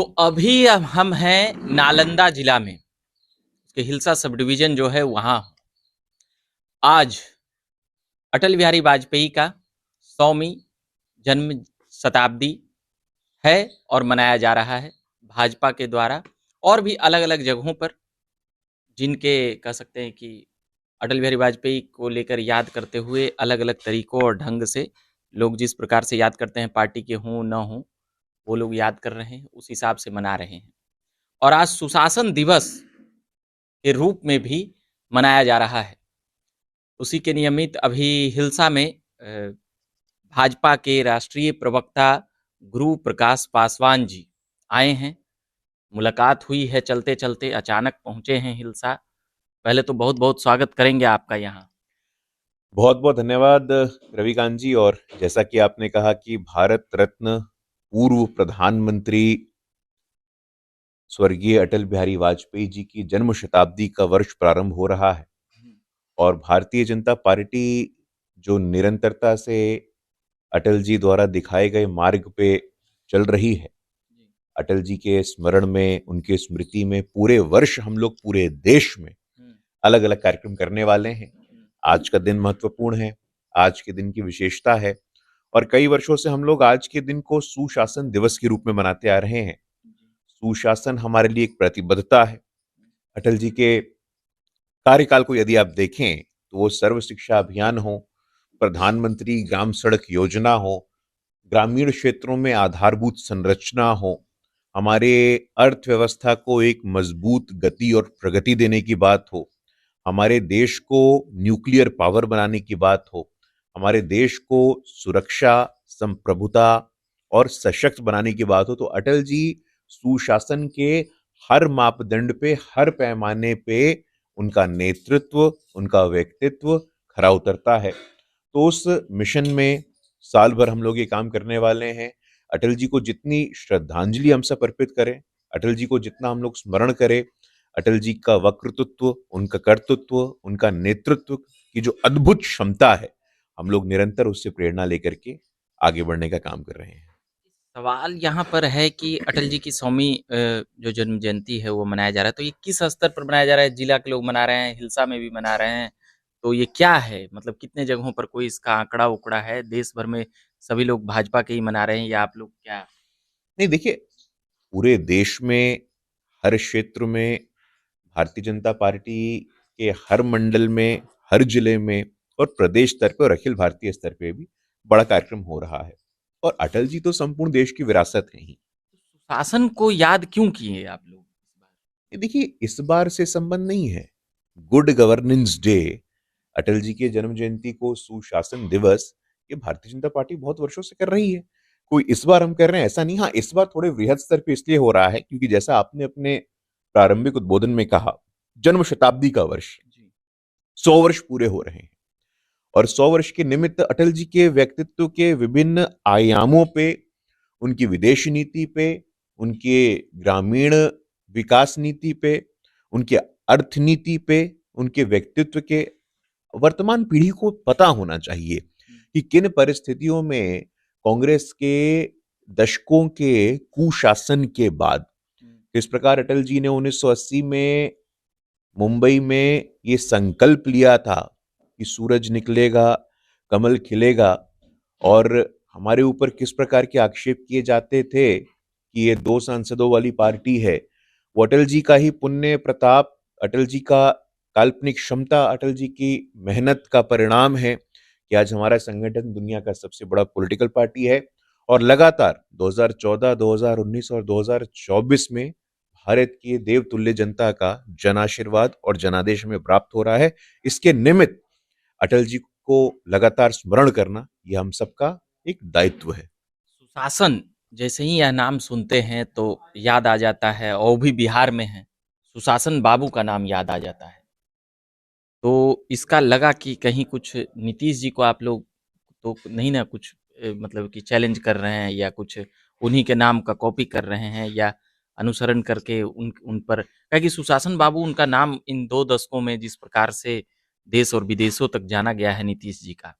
तो अभी हम हैं नालंदा जिला में, उसके हिलसा सब डिवीजन जो है वहां। आज अटल बिहारी वाजपेयी का 100वीं जन्म शताब्दी है और मनाया जा रहा है भाजपा के द्वारा। और भी अलग अलग जगहों पर जिनके कह सकते हैं कि अटल बिहारी वाजपेयी को लेकर याद करते हुए अलग अलग तरीकों और ढंग से लोग जिस प्रकार से याद करते हैं, पार्टी के हों न हों, वो लोग याद कर रहे हैं, उस हिसाब से मना रहे हैं। और आज सुशासन दिवस के रूप में भी मनाया जा रहा है। उसी के नियमित अभी हिलसा में भाजपा के राष्ट्रीय प्रवक्ता गुरु प्रकाश पासवान जी आए हैं। मुलाकात हुई है चलते चलते, अचानक पहुंचे हैं हिलसा। पहले तो बहुत बहुत स्वागत करेंगे आपका यहाँ। बहुत बहुत धन्यवाद रविकांत जी। और जैसा कि आपने कहा कि भारत रत्न पूर्व प्रधानमंत्री स्वर्गीय अटल बिहारी वाजपेयी जी की जन्म शताब्दी का वर्ष प्रारंभ हो रहा है और भारतीय जनता पार्टी जो निरंतरता से अटल जी द्वारा दिखाए गए मार्ग पे चल रही है, अटल जी के स्मरण में, उनके स्मृति में पूरे वर्ष हम लोग पूरे देश में अलग अलग कार्यक्रम करने वाले हैं। आज का दिन महत्वपूर्ण है, आज के दिन की विशेषता है और कई वर्षों से हम लोग आज के दिन को सुशासन दिवस के रूप में मनाते आ रहे हैं। सुशासन हमारे लिए एक प्रतिबद्धता है। अटल जी के कार्यकाल को यदि आप देखें तो वो सर्व शिक्षा अभियान हो, प्रधानमंत्री ग्राम सड़क योजना हो, ग्रामीण क्षेत्रों में आधारभूत संरचना हो, हमारे अर्थव्यवस्था को एक मजबूत गति और प्रगति देने की बात हो, हमारे देश को न्यूक्लियर पावर बनाने की बात हो, हमारे देश को सुरक्षा, संप्रभुता और सशक्त बनाने की बात हो, तो अटल जी सुशासन के हर मापदंड पे, हर पैमाने पे उनका नेतृत्व, उनका व्यक्तित्व खरा उतरता है। तो उस मिशन में साल भर हम लोग ये काम करने वाले हैं। अटल जी को जितनी श्रद्धांजलि हम सब अर्पित करें, अटल जी को जितना हम लोग स्मरण करें, अटल जी का वक्तृत्व, उनका कर्तृत्व, उनका नेतृत्व की जो अद्भुत क्षमता है, हम लोग निरंतर उससे प्रेरणा लेकर के आगे बढ़ने का काम कर रहे हैं। सवाल यहाँ पर है कि अटल जी की 100वीं जो जन्म जयंती है वो मनाया जा रहा है, तो ये किस स्तर पर मनाया जा रहा है? जिला के लोग मना रहे हैं, हिलसा में भी मना रहे हैं, तो ये क्या है? मतलब कितने जगहों पर कोई इसका आंकड़ा उकड़ा है? देश भर में सभी लोग भाजपा के ही मना रहे हैं या आप लोग क्या? नहीं, देखिए, पूरे देश में, हर क्षेत्र में भारतीय जनता पार्टी के हर मंडल में, हर जिले में और प्रदेश स्तर पे और अखिल भारतीय स्तर पे भी बड़ा कार्यक्रम हो रहा है। और अटल जी तो संपूर्ण देश की विरासत है ही। शासन को याद क्यों किए आप लोग इस बार? ये देखिए, इस बार से संबंध नहीं है। Good governance day, Atal ji के जन्म जयंती को सुशासन दिवस, ये भारतीय जनता पार्टी बहुत वर्षों से कर रही है। कोई इस बार हम कर रहे हैं ऐसा नहीं। हाँ, इस बार थोड़े वृहद स्तर पे इसलिए हो रहा है क्योंकि जैसा आपने अपने प्रारंभिक उद्बोधन में कहा, जन्म शताब्दी का वर्ष, जी। 100 वर्ष पूरे हो रहे हैं और 100 वर्ष के निमित्त अटल जी के व्यक्तित्व के विभिन्न आयामों पे, उनकी विदेश नीति पे, उनके ग्रामीण विकास नीति पे, उनके अर्थनीति पे, उनके व्यक्तित्व के वर्तमान पीढ़ी को पता होना चाहिए कि किन परिस्थितियों में कांग्रेस के दशकों के कुशासन के बाद किस प्रकार अटल जी ने 1980 में मुंबई में ये संकल्प लिया था कि सूरज निकलेगा, कमल खिलेगा, और हमारे ऊपर किस प्रकार के आक्षेप किए जाते थे कि ये दो सांसदों वाली पार्टी है। वो अटल जी का ही पुण्य प्रताप, अटल जी का काल्पनिक क्षमता, अटल जी की मेहनत का परिणाम है कि आज हमारा संगठन दुनिया का सबसे बड़ा पॉलिटिकल पार्टी है और लगातार 2014, 2019 और 2024 में भारत की देवतुल्य जनता का जन आशीर्वाद और जनादेश में प्राप्त हो रहा है। इसके निमित्त अटल जी को लगातार स्मरण करना यह हम सबका एक दायित्व है। सुशासन, जैसे ही यह नाम सुनते हैं तो याद आ जाता है, और वो भी बिहार में है, सुशासन बाबू का नाम याद आ जाता है। तो इसका लगा कि कहीं कुछ नीतीश जी को आप लोग तो नहीं ना कुछ मतलब कि चैलेंज कर रहे हैं या कुछ उन्हीं के नाम का कॉपी कर रहे हैं या अनुसरण करके उन पर, क्या कि सुशासन बाबू उनका नाम इन 2 दशकों में जिस प्रकार से देश और विदेशों तक जाना गया है नीतीश जी का,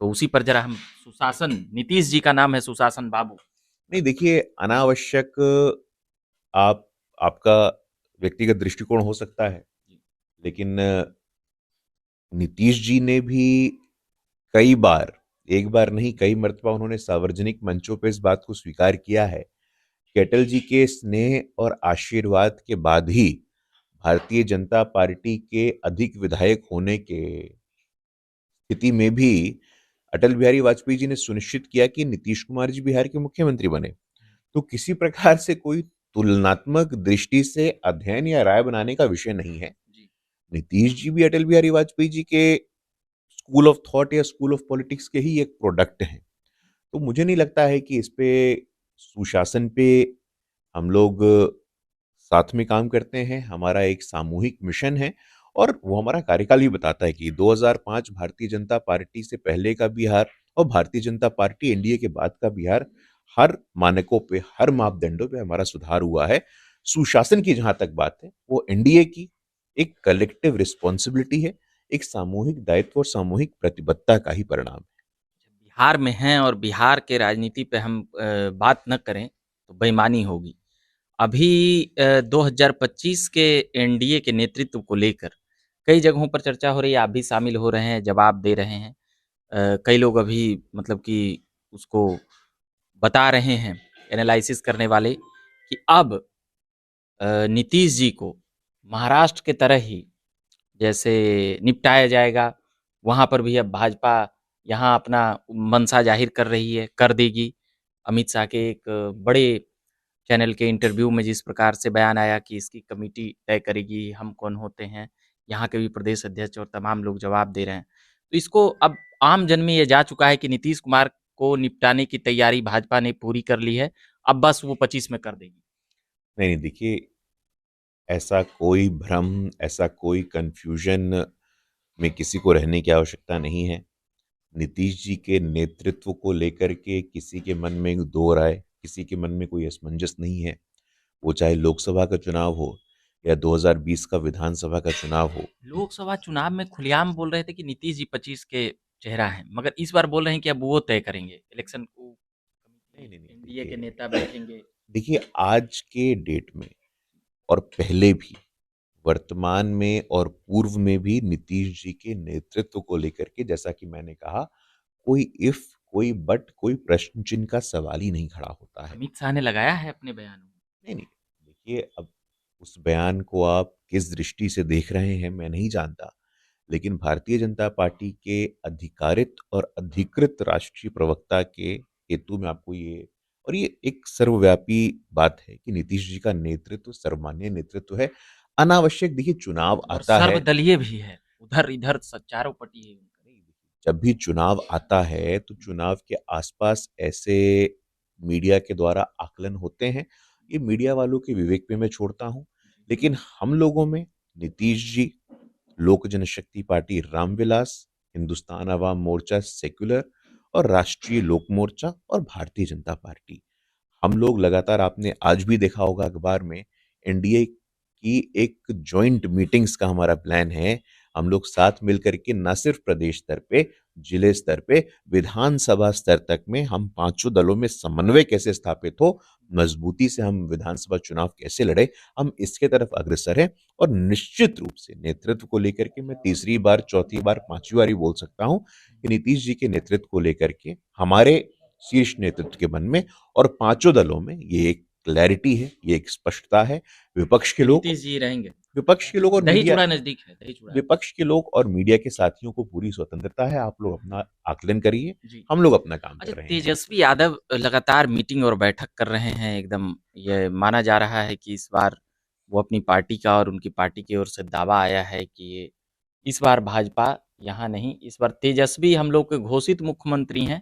तो उसी पर जरा हम सुशासन, नीतीश जी का नाम है सुशासन बाबू। नहीं, देखिए, अनावश्यक आप आपका व्यक्तिगत दृष्टिकोण हो सकता है, लेकिन नीतीश जी ने भी कई बार, एक बार नहीं कई मर्तबा उन्होंने सार्वजनिक मंचों पे इस बात को स्वीकार किया है कि अटल जी के स्नेह और आशीर्वाद के बाद ही भारतीय जनता पार्टी के अधिक विधायक होने के स्थिति में भी अटल बिहारी वाजपेयी जी ने सुनिश्चित किया कि नीतीश कुमार जी बिहार के मुख्यमंत्री बने। तो किसी प्रकार से कोई तुलनात्मक दृष्टि से अध्ययन या राय बनाने का विषय नहीं है। नीतीश जी भी अटल बिहारी वाजपेयी जी के स्कूल ऑफ थॉट या स्कूल ऑफ पॉलिटिक्स के ही एक प्रोडक्ट हैं। तो मुझे नहीं लगता है कि इस पे सुशासन पे हम लोग साथ में काम करते हैं। हमारा एक सामूहिक मिशन है और वो हमारा कार्यकाल भी बताता है कि 2005 भारतीय जनता पार्टी से पहले का बिहार और भारतीय जनता पार्टी एनडीए के बाद का बिहार, हर मानकों पे, हर मापदंडों पे हमारा सुधार हुआ है। सुशासन की जहां तक बात है, वो एनडीए की एक कलेक्टिव रिस्पॉन्सिबिलिटी है, एक सामूहिक दायित्व और सामूहिक प्रतिबद्धता का ही परिणाम है। बिहार में हैं और बिहार के राजनीति पे हम बात न करें तो बेईमानी होगी। अभी 2025 के एनडीए के नेतृत्व को लेकर कई जगहों पर चर्चा हो रही है, आप भी शामिल हो रहे हैं, जवाब दे रहे हैं। कई लोग अभी मतलब कि उसको बता रहे हैं, एनालिसिस करने वाले, कि अब नीतीश जी को महाराष्ट्र के तरह ही जैसे निपटाया जाएगा। वहाँ पर भी अब भाजपा यहाँ अपना मंशा जाहिर कर रही है, कर देगी। अमित शाह के एक बड़े चैनल के इंटरव्यू में जिस प्रकार से बयान आया कि इसकी कमेटी तय करेगी हम कौन होते हैं, यहाँ के भी प्रदेश अध्यक्ष और तमाम लोग जवाब दे रहे हैं। तो इसको अब आम जन में ये जा चुका है कि नीतीश कुमार को निपटाने की तैयारी भाजपा ने पूरी कर ली है, अब बस वो 25 में कर देगी। नहीं, देखिए, ऐसा कोई भ्रम, ऐसा कोई कंफ्यूजन में किसी को रहने की आवश्यकता नहीं है। नीतीश जी के नेतृत्व को लेकर के किसी के मन में दो राय, किसी के मन में कोई असमंजस नहीं है। वो चाहे लोकसभा का चुनाव हो या 2020 का विधानसभा का चुनाव हो। लोकसभा चुनाव में खुलेआम बोल रहे थे कि नीतीश जी 25 के चेहरा हैं, मगर इस बार बोल रहे हैं कि अब वो तय करेंगे इलेक्शन को, नहीं, नहीं, नहीं, एनडीए के देखिए, नेता बैठेंगे। देखिए आज के डेट में और पहले भी, वर्तमान में और पूर्व में भी नीतीश जी के नेतृत्व को लेकर के, जैसा कि मैंने कहा, कोई इफ, कोई बट, कोई प्रश्न चिन्ह का सवाल ही नहीं खड़ा होता है। अमित शाह ने लगाया है अपने बयान में। नहीं, नहीं, देखिए, अब उस बयान को आप किस दृष्टि से देख रहे हैं मैं नहीं जानता, लेकिन भारतीय जनता पार्टी के अधिकारित और अधिकृत राष्ट्रीय प्रवक्ता के हेतु में आपको ये, और ये एक सर्वव्यापी बात है कि नीतीश जी का नेतृत्व सर्वमान्य नेतृत्व है। अनावश्यक, देखिए, चुनाव और आता है, सर्वदलीय भी है, उधर इधर चारों पट्टी है उनका। जब भी चुनाव आता है तो चुनाव के आसपास ऐसे मीडिया के द्वारा आकलन होते हैं। ये मीडिया वालों के विवेक पे मैं छोड़ता हूँ, लेकिन हम लोगों में नीतीश जी, लोक जनशक्ति पार्टी रामविलास, हिंदुस्तान अवाम मोर्चा सेक्युलर और राष्ट्रीय लोक मोर्चा और भारतीय जनता पार्टी, हम लोग लगातार, आपने आज भी देखा होगा अखबार में, एनडीए की एक जॉइंट मीटिंग्स का हमारा प्लान है। हम लोग साथ मिलकर के न सिर्फ प्रदेश स्तर पे, जिले स्तर पे, विधानसभा स्तर तक में हम पांचों दलों में समन्वय कैसे स्थापित हो, मजबूती से हम विधानसभा चुनाव कैसे लड़े, हम इसके तरफ अग्रसर हैं। और निश्चित रूप से नेतृत्व को लेकर के मैं तीसरी बार, चौथी बार, पांचवी बार ही बोल सकता हूं कि नीतीश जी के नेतृत्व को लेकर के हमारे शीर्ष नेतृत्व के मन में और पांचों दलों में ये एक क्लैरिटी है, ये एक स्पष्टता है। विपक्ष के लोग, नीतीश जी रहेंगे। विपक्ष के लोग और दही मीडिया, चूड़ा नजदीक है, दही चूड़ा। विपक्ष के लोग और मीडिया के साथियों को पूरी स्वतंत्रता है। आप लोग अपना आकलन करिए, जी। हम लोग अपना काम अच्छा, कर रहे हैं। तेजस्वी यादव लगातार मीटिंग और बैठक कर रहे हैं, एकदम ये माना जा रहा है कि इस बार वो अपनी पार्टी का और उनकी पार्टी की ओर से दावा आया है कि ये इस बार भाजपा यहाँ नहीं, इस बार तेजस्वी हम लोग के घोषित मुख्यमंत्री हैं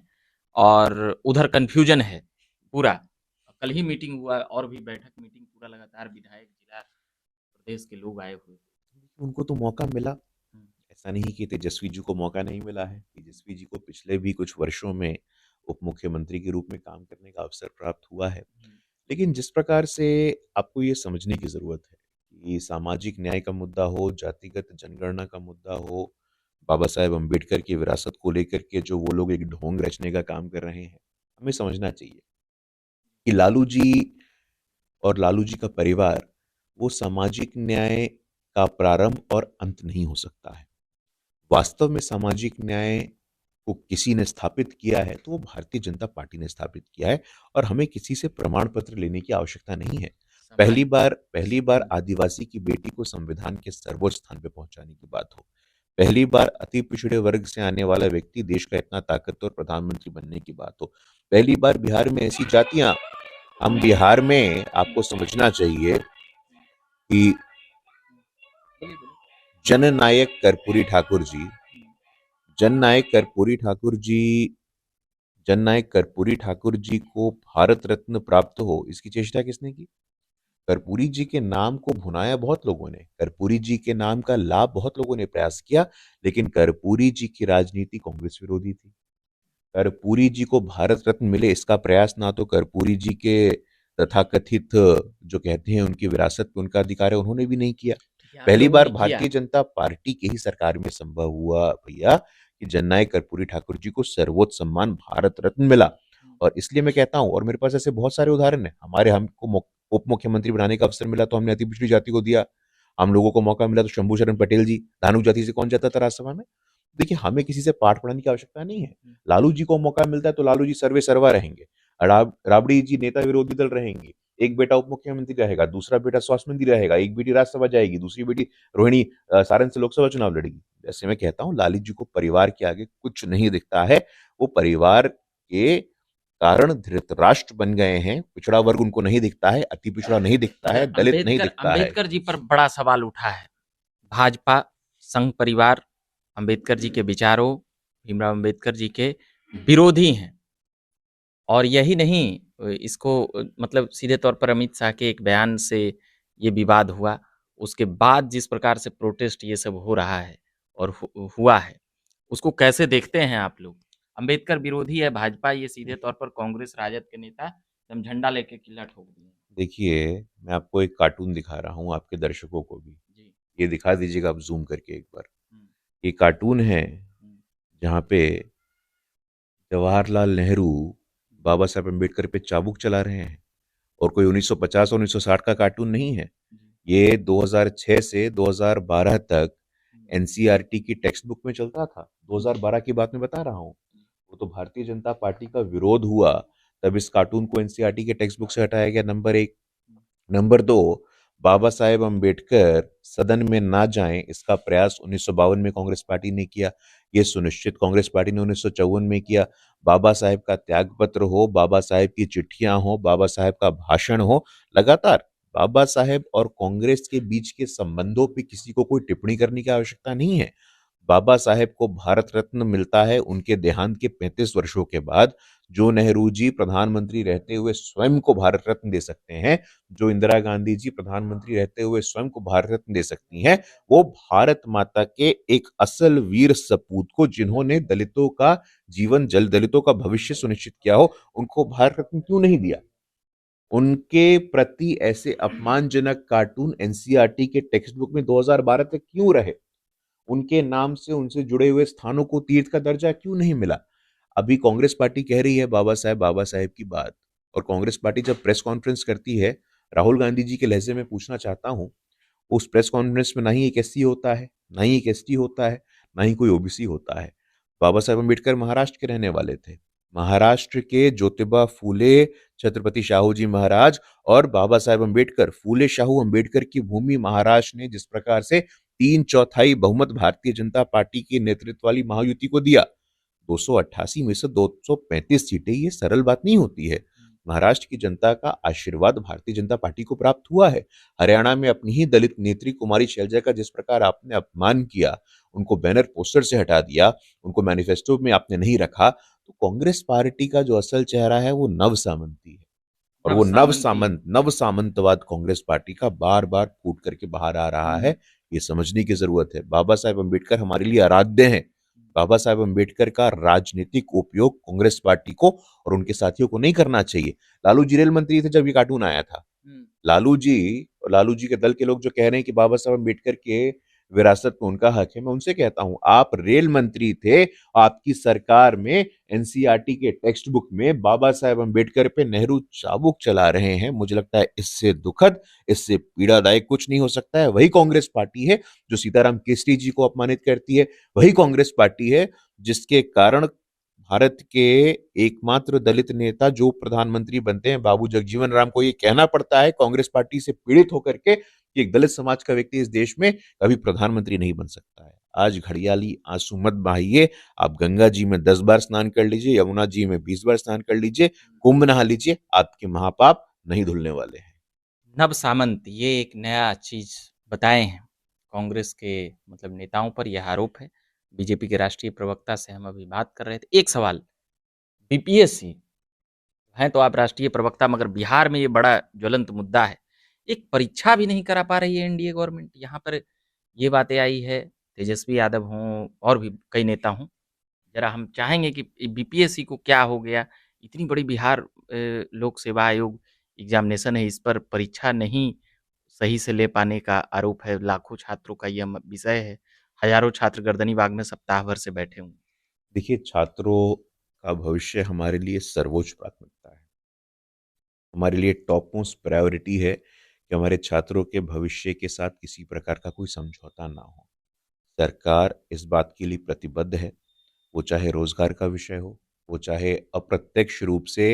और उधर कन्फ्यूजन है पूरा। कल ही मीटिंग हुआ और भी बैठक मीटिंग पूरा लगातार विधायक जिला प्रदेश के लोग आए हुए थे। उनको तो मौका मिला, हम्म, ऐसा नहीं कि तेजस्वी जी को मौका नहीं मिला है। तेजस्वी जी को पिछले भी कुछ वर्षों में उप मुख्यमंत्री के रूप में काम करने का अवसर प्राप्त हुआ है। लेकिन जिस प्रकार से आपको ये समझने की जरूरत है कि सामाजिक न्याय का मुद्दा हो, जातिगत जनगणना का मुद्दा हो, बाबा साहेब अम्बेडकर की विरासत को लेकर के जो वो लोग एक ढोंग रचने का काम कर रहे हैं, हमें समझना चाहिए कि लालू जी और लालू जी का परिवार वो सामाजिक न्याय का प्रारंभ और अंत नहीं हो सकता है। वास्तव में सामाजिक न्याय को किसी ने स्थापित किया है तो वो भारतीय जनता पार्टी ने स्थापित किया है, और हमें किसी से प्रमाण पत्र लेने की आवश्यकता नहीं है। पहली बार आदिवासी की बेटी को संविधान के सर्वोच्च स्थान पे पहुंचाने की बात हो, पहली बार अति पिछड़े वर्ग से आने वाला व्यक्ति देश का इतना ताकतवर प्रधानमंत्री बनने की बात हो, पहली बार बिहार में ऐसी जातियां, हम बिहार में आपको समझना चाहिए कि जननायक कर्पूरी ठाकुर जी जननायक कर्पूरी ठाकुर जी जननायक कर्पूरी ठाकुर जी को भारत रत्न प्राप्त हो, इसकी चेष्टा किसने की? कर्पूरी जी के नाम को भुनाया बहुत लोगों ने, कर्पूरी जी के नाम का लाभ बहुत लोगों ने प्रयास किया, लेकिन कर्पूरी जी की राजनीति कांग्रेस विरोधी थी। कर्पूरी जी को भारत रत्न मिले इसका प्रयास ना तो कर्पूरी जी के तथाकथित जो कहते हैं उनकी विरासत पे उनका अधिकार है, उन्होंने भी नहीं किया। आप पहली लोगों बार ने किया। भारतीय जनता पार्टी के ही सरकार में संभव हुआ भैया कि जननायक कर्पूरी ठाकुर जी को सर्वोच्च सम्मान भारत रत्न मिला। और इसलिए मैं कहता हूं, और मेरे पास ऐसे बहुत सारे उदाहरण है, हमको उप मुख्यमंत्री बनाने का अवसर मिला तो हमने अति पिछड़ी जाति को दिया, हम लोगों को मौका मिला तो शंभू शरण पटेल जी, धानुक जाति से कौन जाता था राज्यसभा में? देखिए, हमें किसी से पाठ पढ़ाने की आवश्यकता नहीं है। लालू जी को मौका मिलता है तो लालू जी सर्वे सर्वा रहेंगे, राबड़ी जी नेता विरोधी दल रहेंगे, एक बेटा उप मुख्यमंत्री रहेगा, दूसरा बेटा स्वास्थ्य मंत्री रहेगा, एक बेटी राज्यसभा जाएगी, दूसरी बेटी रोहिणी सारण से लोकसभा चुनाव लड़ेगी। जैसे मैं कहता हूँ, लालू जी को परिवार के आगे कुछ नहीं दिखता है, वो परिवार के कारण धृतराष्ट्र बन गए हैं। पिछड़ा वर्ग उनको नहीं दिखता है, अति पिछड़ा नहीं दिखता है, दलित नहीं दिखता है। अंबेडकर जी पर बड़ा सवाल उठा है। भाजपा संघ परिवार अंबेडकर जी के विचारों, भीमराव अंबेडकर जी के विरोधी हैं। और यही नहीं, इसको मतलब सीधे तौर पर अमित शाह के एक बयान से ये विवाद हुआ। उसके बाद जिस प्रकार से प्रोटेस्ट ये सब हो रहा है और हुआ है, उसको कैसे देखते हैं आप लोग? अंबेडकर विरोधी है भाजपा, ये सीधे तौर पर कांग्रेस राजद के नेता एकदम झंडा लेके किला ठोक दिए। देखिए, मैं आपको एक कार्टून दिखा रहा हूँ, आपके दर्शकों को भी जी। ये दिखा दीजिएगा आप जूम करके एक बार। हम्म, ये कार्टून है हम्म, जहाँ पे जवाहरलाल नेहरू बाबा साहेब अम्बेडकर पे चाबुक चला रहे हैं, और कोई 1950 और 1960 का कार्टून नहीं है। ये 2006 से 2012 तक एनसीईआरटी की टेक्स्ट बुक में चलता था। 2012 की बात मैं बता रहा हूँ। वो तो भारतीय जनता पार्टी का विरोध हुआ, तब इस कार्टून को एनसीईआरटी के टेक्स्ट बुक से हटाया गया, नंबर 1। नंबर 2, बाबा साहेब अम्बेडकर सदन में ना जाएं, इसका प्रयास 1952 में कांग्रेस पार्टी ने किया। ये सुनिश्चित कांग्रेस पार्टी ने 1954 में किया। बाबा साहेब का त्याग पत्र हो, बाबा साहेब की चिट्ठियां हो, बाबा साहेब का भाषण हो, लगातार बाबा साहेब और कांग्रेस के बीच के संबंधों पे किसी को कोई टिप्पणी करने की आवश्यकता नहीं है। बाबा साहेब को भारत रत्न मिलता है उनके देहांत के 35 वर्षों के बाद। जो नेहरू जी प्रधानमंत्री रहते हुए स्वयं को भारत रत्न दे सकते हैं, जो इंदिरा गांधी जी प्रधानमंत्री रहते हुए स्वयं को भारत रत्न दे सकती हैं, वो भारत माता के एक असल वीर सपूत को, जिन्होंने दलितों का जीवन, जल दलितों का भविष्य सुनिश्चित किया हो, उनको भारत रत्न क्यों नहीं दिया? उनके प्रति ऐसे अपमानजनक कार्टून एनसीईआरटी के टेक्स्ट बुक में 2012 तक क्यों रहे? उनके नाम से उनसे जुड़े हुए स्थानों को तीर्थ का दर्जा क्यों नहीं मिला? अभी कांग्रेस पार्टी कह रही है बाबा साहेब की बात, और कांग्रेस पार्टी जब प्रेस कॉन्फ्रेंस करती है, राहुल गांधी जी के लहजे में पूछना चाहता हूं, उस प्रेस कॉन्फ्रेंस में ना ही एक एससी होता है, ना ही एक एसटी होता है, ना ही कोई ओबीसी होता है। बाबा साहेब अम्बेडकर महाराष्ट्र के रहने वाले थे। महाराष्ट्र के ज्योतिबा फूले, छत्रपति शाहू जी महाराज और बाबा साहेब अम्बेडकर, फूले शाहू अम्बेडकर की भूमि महाराष्ट्र ने जिस प्रकार से 3/4 बहुमत भारतीय जनता पार्टी के नेतृत्व वाली महायुति को दिया, 288 में से 235 सीटें, ये सरल बात नहीं होती है। महाराष्ट्र की जनता का आशीर्वाद भारतीय जनता पार्टी को प्राप्त हुआ है। हरियाणा में अपनी ही दलित नेत्री कुमारी शैलजा का जिस प्रकार आपने अपमान किया, उनको बैनर पोस्टर से हटा दिया, उनको मैनिफेस्टो में आपने नहीं रखा, तो कांग्रेस पार्टी का जो असल चेहरा है वो नव सामंती है, और वो नव सामंतवाद कांग्रेस पार्टी का बार बार फूट करके बाहर आ रहा है। ये समझने की जरूरत है। बाबा साहेब अम्बेडकर हमारे लिए आराध्य हैं। बाबा साहेब अम्बेडकर का राजनीतिक उपयोग कांग्रेस पार्टी को और उनके साथियों को नहीं करना चाहिए। लालू जी रेल मंत्री थे जब ये कार्टून आया था। लालू जी के दल के लोग जो कह रहे हैं कि बाबा साहेब अम्बेडकर के विरासत में उनका हक है। मैं उनसे कहता हूं, आप रेल मंत्री थे, आपकी सरकार में एनसीईआरटी के टेक्स्ट बुक में बाबा साहेब अंबेडकर पे नेहरू चाबुक चला रहे हैं। मुझे लगता है इससे दुखद, इससे पीड़ादायक कुछ नहीं हो सकता है। वही कांग्रेस पार्टी है जो सीताराम केसरी जी को अपमानित करती है, वही कांग्रेस पार्टी है जिसके कारण भारत के एकमात्र दलित नेता जो प्रधानमंत्री बनते हैं, बाबू जगजीवन राम को ये कहना पड़ता है कांग्रेस पार्टी से पीड़ित होकर के कि एक दलित समाज का व्यक्ति इस देश में कभी प्रधानमंत्री नहीं बन सकता है। आज घड़ियाली आंसू मत बहाइए, आप गंगा जी में 10 बार स्नान कर लीजिए, यमुना जी में 20 बार स्नान कर लीजिए, कुंभ नहा लीजिए, आपके महापाप नहीं धुलने वाले हैं। नव सामंत ये एक नया चीज बताए हैं कांग्रेस के मतलब नेताओं पर यह आरोप है। बीजेपी के राष्ट्रीय प्रवक्ता से हम अभी बात कर रहे थे। एक सवाल, बीपीएससी हैं तो आप राष्ट्रीय प्रवक्ता, मगर बिहार में ये बड़ा ज्वलंत मुद्दा है। एक परीक्षा भी नहीं करा पा रही है एनडीए गवर्नमेंट। यहाँ पर ये बातें आई है, तेजस्वी यादव हों और भी कई नेता हों। जरा हम चाहेंगे कि बीपीएससी को क्या हो गया, इतनी बड़ी बिहार लोक सेवा आयोग एग्जामिनेशन है, इस पर परीक्षा नहीं सही से ले पाने का आरोप है। लाखों छात्रों का यह विषय है, हजारों छात्र गर्दनी बाग में सप्ताह भर से बैठे हुए। देखिए, छात्रों का भविष्य हमारे लिए सर्वोच्च प्राथमिकता है। हमारे लिए टॉप मोस्ट प्रायोरिटी है कि हमारे छात्रों के भविष्य के साथ किसी प्रकार का कोई समझौता ना हो। सरकार इस बात के लिए प्रतिबद्ध है, वो चाहे रोजगार का विषय हो, वो चाहे अप्रत्यक्ष रूप से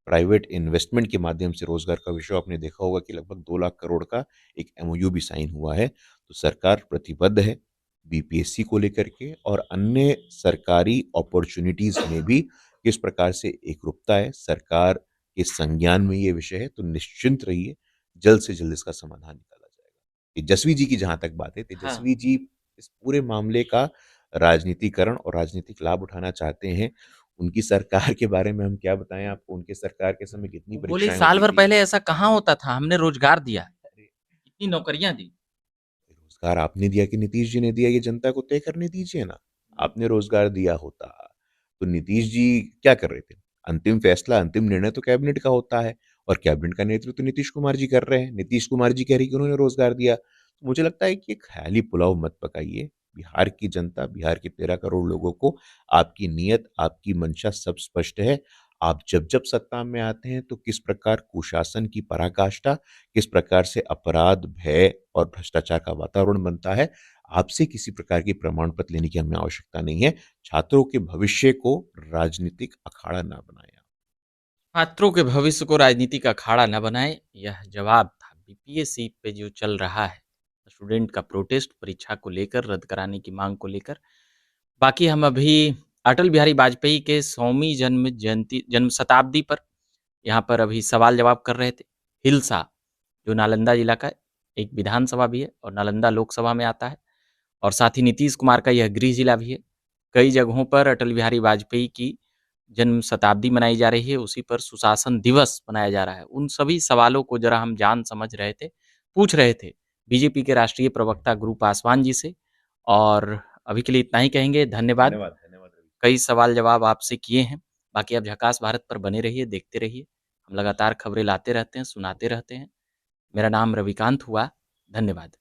प्राइवेट इन्वेस्टमेंट के माध्यम से रोजगार का विषय हो। आपने देखा होगा कि लगभग 2 लाख करोड़ का एक एमओयू भी साइन हुआ है। तो सरकार प्रतिबद्ध है बीपीएससी को लेकर के, और अन्य सरकारी अपॉर्चुनिटीज में भी किस प्रकार से एकरूपता है, सरकार के संज्ञान में ये विषय है। तो निश्चिंत रहिए, जल्द से जल्द इसका समाधान निकाला जाएगा। तेजस्वी जी की जहां तक बात है, हाँ, तेजस्वी जी इस पूरे मामले का राजनीतिकरण और राजनीतिक लाभ उठाना चाहते हैं। उनकी सरकार के बारे में हम क्या बताएं आपको, उनके सरकार के समय कितनी वो बोले परीक्षाएं साल होती भर थी। पहले ऐसा कहाँ होता था, हमने रोजगार दिया, अरे, इतनी नौकरियां दी। रोजगार आपने दिया कि नीतीश जी ने दिया, ये जनता को तय करने दीजिए ना। आपने रोजगार दिया होता तो नीतीश जी क्या कर रहे थे? अंतिम फैसला, अंतिम निर्णय तो कैबिनेट का होता है, और कैबिनेट का नेतृत्व तो नीतीश कुमार जी कर रहे हैं। नीतीश कुमार जी कह रही कि उन्होंने रोजगार दिया। तो मुझे लगता है कि ख्याली पुलाव मत पकाइए। बिहार की जनता, बिहार के 13 करोड़ लोगों को आपकी नीयत, आपकी मंशा सब स्पष्ट है। आप जब जब सत्ता में आते हैं तो किस प्रकार कुशासन की पराकाष्ठा, किस प्रकार से अपराध, भय और भ्रष्टाचार का वातावरण बनता है। आपसे किसी प्रकार की प्रमाण पत्र लेने की हमें आवश्यकता नहीं है। छात्रों के भविष्य को राजनीतिक अखाड़ा ना बनाएं। छात्रों के भविष्य को राजनीतिक अखाड़ा न बनाएं, यह जवाब था बीपीएससी पे जो चल रहा है स्टूडेंट का प्रोटेस्ट परीक्षा को लेकर, रद्द कराने की मांग को लेकर। बाकी हम अभी अटल बिहारी वाजपेयी के 100वीं जन्म शताब्दी पर यहाँ पर अभी सवाल जवाब कर रहे थे। हिल्सा जो नालंदा जिला का एक विधानसभा भी है और नालंदा लोकसभा में आता है, और साथ ही नीतीश कुमार का यह गृह जिला भी है। कई जगहों पर अटल बिहारी वाजपेयी की जन्म शताब्दी मनाई जा रही है, उसी पर सुशासन दिवस मनाया जा रहा है। उन सभी सवालों को जरा हम जान समझ रहे थे, पूछ रहे थे बीजेपी के राष्ट्रीय प्रवक्ता गुरु पासवान जी से। और अभी के लिए इतना ही कहेंगे, धन्यवाद। धन्यवाद, धन्यवाद रवि। कई सवाल जवाब आपसे किए हैं। बाकी आप झकास भारत पर बने रहिए, देखते रहिए। हम लगातार खबरें लाते रहते हैं, सुनाते रहते हैं। मेरा नाम रविकांत हुआ। धन्यवाद।